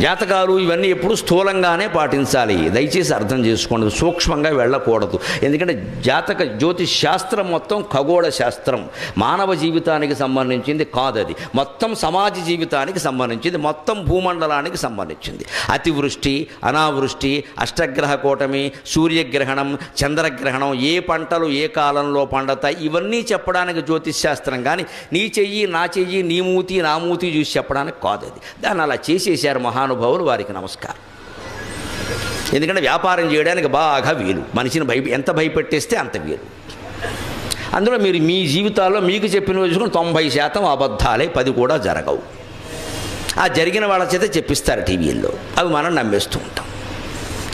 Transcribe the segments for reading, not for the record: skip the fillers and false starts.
జాతకాలు ఇవన్నీ ఎప్పుడు స్థూలంగానే పాటించాలి. దయచేసి అర్థం చేసుకోండి, సూక్ష్మంగా వెళ్ళకూడదు. ఎందుకంటే జ్యోతిష్ శాస్త్రం మొత్తం ఖగోళ శాస్త్రం, మానవ జీవితానికి సంబంధించింది కాదు. అది మొత్తం సమాజ జీవితానికి సంబంధించింది, మొత్తం భూమండలానికి సంబంధించింది. అతివృష్టి, అనావృష్టి, అష్టగ్రహ కూటమి, సూర్యగ్రహణం, చంద్రగ్రహణం, ఏ పంటలు ఏ కాలంలో పండతాయి, ఇవన్నీ చెప్పడానికి జ్యోతిష్ శాస్త్రం. కానీ నీ చెయ్యి నా చెయ్యి, నీ మూతి నా మూతి చూసి చెప్పడానికి కాదు. అది దాన్ని అలా చేసేసారు మహానుభావులు, వారికి నమస్కారం. ఎందుకంటే వ్యాపారం చేయడానికి బాగా వీలు, మనిషిని ఎంత భయపెట్టేస్తే అంత వీలు. అందులో మీరు మీ జీవితాల్లో మీకు చెప్పిన చూసుకుని 90% అబద్ధాలే, 10 కూడా జరగవు. ఆ జరిగిన వాళ్ళ చేత చెప్పిస్తారు టీవీల్లో, అవి మనం నమ్మేస్తూ ఉంటాం.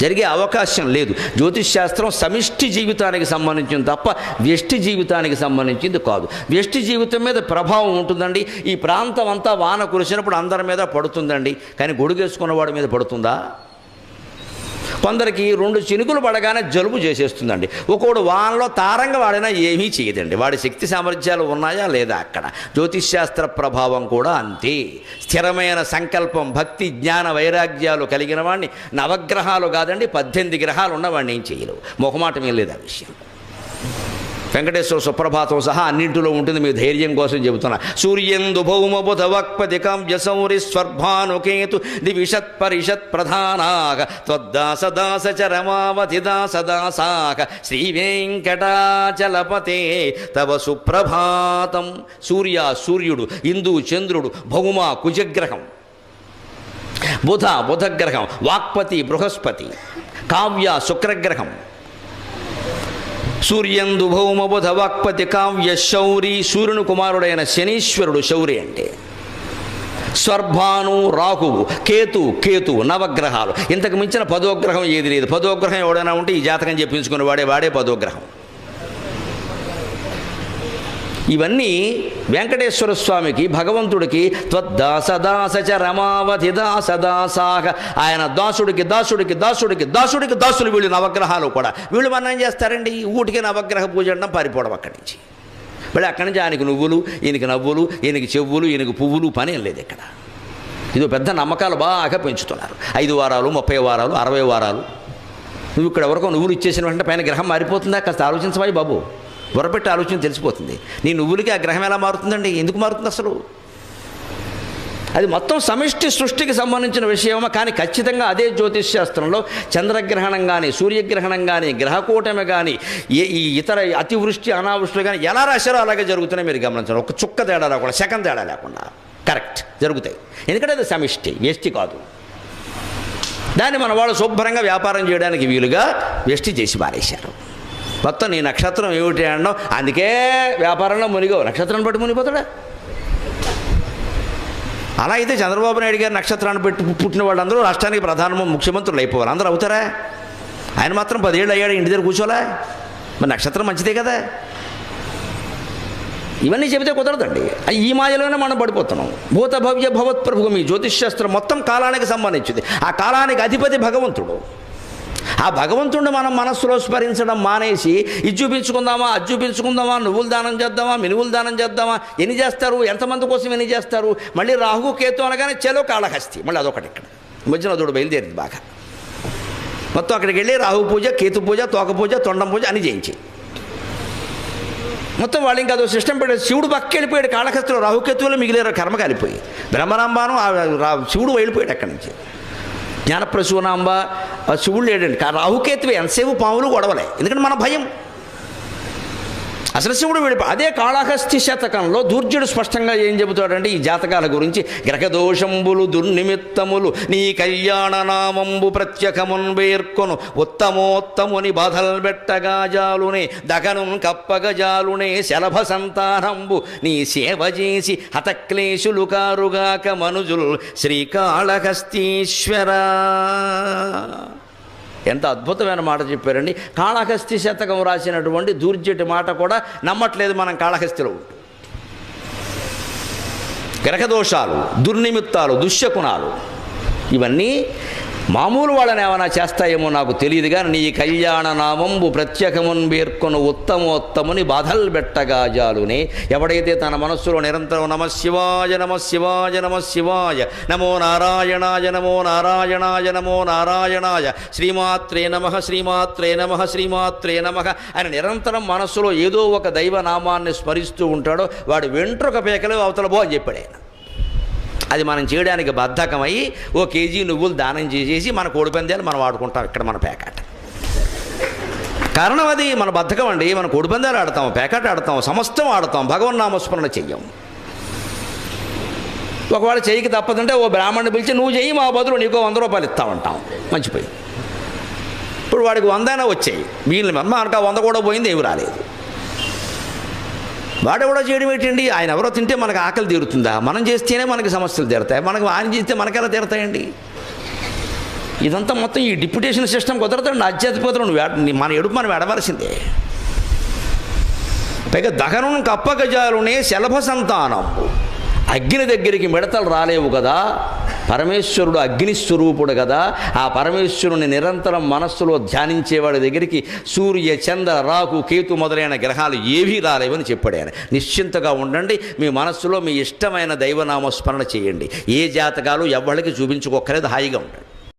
జరిగే అవకాశం లేదు. జ్యోతిష్ శాస్త్రం సమిష్టి జీవితానికి సంబంధించింది తప్ప వ్యష్టి జీవితానికి సంబంధించింది కాదు. వ్యష్టి జీవితం మీద ప్రభావం ఉంటుందండి. ఈ ప్రాంతం అంతా వాన కురిసినప్పుడు అందరి మీద పడుతుందండి, కానీ గొడుగేసుకున్నవాడి మీద పడుతుందా? కొందరికి 2 చినుకులు పడగానే జలుబు చేసేస్తుందండి. ఒకడు వానలో తారంగా వాడినా ఏమీ చేయదండి. వాడి శక్తి సామర్థ్యాలు ఉన్నాయా లేదా? అక్కడ జ్యోతిష్ శాస్త్ర ప్రభావం కూడా అంతే. స్థిరమైన సంకల్పం, భక్తి, జ్ఞాన వైరాగ్యాలు కలిగిన వాడిని నవగ్రహాలు కాదండి 18 గ్రహాలు ఉన్నవాడిని ఏం చేయలేవు. మొహమాటం ఏం లేదు ఆ విషయం. వెంకటేశ్వర సుప్రభాతం సహా అన్నింటిలో ఉంటుంది, మీ ధైర్యం కోసం చెబుతున్నా. సూర్యందు భౌమ బుధ వక్పతి కావ్యసౌరి స్వర్భానుకేతు దివిషత్ పరిషత్ ప్రధానాగ త్వద్దాస దాస చరమావతి దాస దాసాక శ్రీ వెంకటాచలపతే తవ సుప్రభాతం. సూర్యుడు, ఇందు చంద్రుడు, భౌమ కుజగ్రహం, బుధగ్రహం, వాక్పతి బృహస్పతి, కావ్య శుక్రగ్రహం. సూర్యందు భౌమ బుధ వాక్పతి కావ్య శౌరి, సూర్యుని కుమారుడైన శనీశ్వరుడు శౌరి అంటే. స్వర్భాను రాహువు, కేతు నవగ్రహాలు. ఇంతకు మించిన 10వ గ్రహం ఏది లేదు. 10వ గ్రహం ఎవడైనా ఉంటే ఈ జాతకం చెప్పించుకుని వాడే 10వ గ్రహం. ఇవన్నీ వెంకటేశ్వర స్వామికి, భగవంతుడికి త్వద్దాసదాసచ రమావధి దాసదాసాక, ఆయన దాసుడికి దాసులు వీళ్ళు నవగ్రహాలు కూడా. వీళ్ళు మనం ఏం చేస్తారండి, ఊటికి నవగ్రహ పూజ అనడం, పారిపోవడం అక్కడి నుంచి. మళ్ళీ అక్కడి నుంచి ఆయనకి నువ్వులు, ఈయనకి నవ్వులు, ఈయనకి చెవులు, ఈయనకి పువ్వులు, పని ఏం లేదు ఇక్కడ. ఇదో పెద్ద నమ్మకాలు బాగా పెంచుతున్నారు. 5 వారాలు, 30 వారాలు, 60 వారాలు. నువ్వు ఇక్కడ ఎవరికో నువ్వులు ఇచ్చేసిన వెంటనే పైన గ్రహం మారిపోతుందా? కాస్త ఆలోచించవాయి బాబు, బుర్రపెట్టి ఆలోచన తెలిసిపోతుంది. నీ నువ్వులకి ఆ గ్రహం ఎలా మారుతుందండి? ఎందుకు మారుతుంది అసలు? అది మొత్తం సమిష్టి సృష్టికి సంబంధించిన విషయమా? కానీ ఖచ్చితంగా అదే జ్యోతిష్ శాస్త్రంలో చంద్రగ్రహణం కానీ, సూర్యగ్రహణం కానీ, గ్రహకూటమి కానీ, ఈ ఇతర అతివృష్టి అనావృష్టిలు కానీ ఎలా రాశారో అలాగే జరుగుతున్నాయి. మీరు గమనించండి, ఒక చుక్క తేడా లేకుండా, సెకండ్ తేడా లేకుండా కరెక్ట్ జరుగుతాయి. ఎందుకంటే అది సమిష్టి, వ్యష్టి కాదు. దాన్ని మన వాళ్ళు శుభ్రంగా వ్యాపారం చేయడానికి వీలుగా వ్యష్టి చేసి మారేశారు. మొత్తం నీ నక్షత్రం ఏమిటి అనడం, అందుకే వ్యాపారంలో మునిగో. నక్షత్రాన్ని బట్టి మునిగిపోతాడా? అలా అయితే చంద్రబాబు నాయుడు గారు నక్షత్రాన్ని పెట్టి పుట్టిన వాళ్ళందరూ రాష్ట్రానికి ముఖ్యమంత్రులు అయిపోవాలి. అందరూ అవుతారా? ఆయన మాత్రం 10 ఏళ్ళు అయ్యాడు, ఇంటి దగ్గర కూర్చోలే. మరి నక్షత్రం మంచిదే కదా. ఇవన్నీ చెబితే కుదరదండి. ఈ మాయలోనే మనం పడిపోతున్నాం. భూత భవ్య భవత్ ప్రభు, మీ జ్యోతిష్ శాస్త్రం మొత్తం కాలానికి సంబంధించింది. ఆ కాలానికి అధిపతి భగవంతుడు. ఆ భగవంతుడిని మనం మనస్సులో స్మరించడం మానేసి ఇది చూపించుకుందామా, అది చూపించుకుందామా, నువ్వులు దానం చేద్దామా, మినువులు దానం చేద్దామా, ఎన్ని చేస్తారు, ఎంతమంది కోసం ఎన్ని చేస్తారు. మళ్ళీ రాహు కేతు అనగానే చెలో కాళహస్తి, మళ్ళీ అదొకటి. ఇక్కడ మధ్యన దూడు బయలుదేరింది బాగా. మొత్తం అక్కడికి వెళ్ళి రాహు పూజ, కేతు పూజ, తోక పూజ, తొండం పూజ అని చేయించి మొత్తం వాళ్ళు ఇంకా అదో సిస్టమ్ పెట్టారు. శివుడు పక్కకి వెళ్ళిపోయాడు కాళహస్తిలో, రాహుకేతువులు మిగిలేరు, కర్మ కాలిపోయి. బ్రహ్మరాంబాను శివుడు వెళ్ళిపోయాడు అక్కడి నుంచి. జ్ఞానప్రసూనాంబ శివుడు లేడండి. రాహుకేతువే ఎంతసేపు పాములు గొడవలే. ఎందుకంటే మన భయం. అసలు శివుడు వెళ్ళిపోయి. అదే కాళహస్తి శతకంలో దూర్జుడు స్పష్టంగా ఏం చెబుతాడంటే ఈ జాతకాల గురించి, గ్రహదోషంబులు దుర్నిమిత్తములు నీ కళ్యాణ నామంబు ప్రత్యకమున్ వేర్కొను ఉత్తమోత్తముని బాధల్ బెట్టగా జాలునే దగను కప్పగ జాలునే శలభ సంతానంబు నీ సేవ చేసి హతక్లేశులు కారుగాక మనుజుల్ శ్రీకాళహస్తీశ్వర. ఎంత అద్భుతమైన మాట చెప్పారండి. కాళహస్తి శతకం రాసినటువంటి దూర్జటి మాట కూడా నమ్మట్లేదు మనం. కాళహస్తిలో ఉంటూ గ్రహదోషాలు, దుర్నిమిత్తాలు, దుశ్శకునాలు ఇవన్నీ మామూలు వాళ్ళని ఏమైనా చేస్తాయేమో నాకు తెలియదు కానీ నీ కళ్యాణ నామంబు ప్రత్యేకమున్ పేర్కొను ఉత్తమోత్తముని బాధల్ బెట్టగా జాలునే. ఎవడైతే తన మనస్సులో నిరంతరం నమ శివాయ నమ శివాయ నమ శివాయ నమో నారాయణాయ నమో నారాయణాయ నమో నారాయణాయ శ్రీమాత్రే నమః శ్రీమాత్రే నమః శ్రీమాత్రే నమః అని నిరంతరం మనస్సులో ఏదో ఒక దైవనామాన్ని స్మరిస్తూ ఉంటాడో వాడు వెంట్రుక పేకలు అవతల బో అని చెప్పాడు ఆయన. అది మనం చేయడానికి బద్ధకమై ఓ కేజీ నువ్వులు దానం చేసేసి మన కోడిపందాలు మనం వాడుకుంటాం ఇక్కడ మన పేకాట. కారణం అది మన బద్ధకం అండి. మన కోడిపందాలు ఆడతాం, పేకాట ఆడతాం, సమస్తం ఆడతాం, భగవన్నామస్మరణ చెయ్యం. ఒకవేళ చెయ్యికి తప్పదంటే ఓ బ్రాహ్మణ్ణి పిలిచి నువ్వు చెయ్యి మా బదులు నీకో 100 రూపాయలు ఇస్తామంటాం. మంచిపోయి ఇప్పుడు వాడికి 100 వచ్చాయి, మిగిలిన మనకు 100 కూడా పోయింది, ఏమి రాలేదు. వాడెవడో చేయడం ఏంటండి? ఆయన ఎవరో తింటే మనకు ఆకలి తీరుతుందా? మనం చేస్తేనే మనకి సమస్యలు తీరుతాయి, మనకు ఆయన చేస్తే మనకెలా తీరుతాయండి? ఇదంతా మొత్తం ఈ డిప్యుటేషన్ సిస్టమ్ కుదరదండి. అధ్యాత్మికతను మన ఎడుపు మనం ఎడవలసిందే. పైగా దహనం కప్పగజాలునే శలభ సంతానం. అగ్ని దగ్గరికి మిడతలు రాలేవు కదా, పరమేశ్వరుడు అగ్నిస్వరూపుడు కదా. ఆ పరమేశ్వరుని నిరంతరం మనస్సులో ధ్యానించేవాడి దగ్గరికి సూర్య చంద్ర రాహు కేతు మొదలైన గ్రహాలు ఏవీ రాలేవని చెప్పాడు ఆయన. నిశ్చింతగా ఉండండి, మీ మనస్సులో మీ ఇష్టమైన దైవనామస్మరణ చేయండి. ఏ జాతకాలు ఎవ్వరికి చూపించుకోక్కర్లేదు, హాయిగా ఉండండి.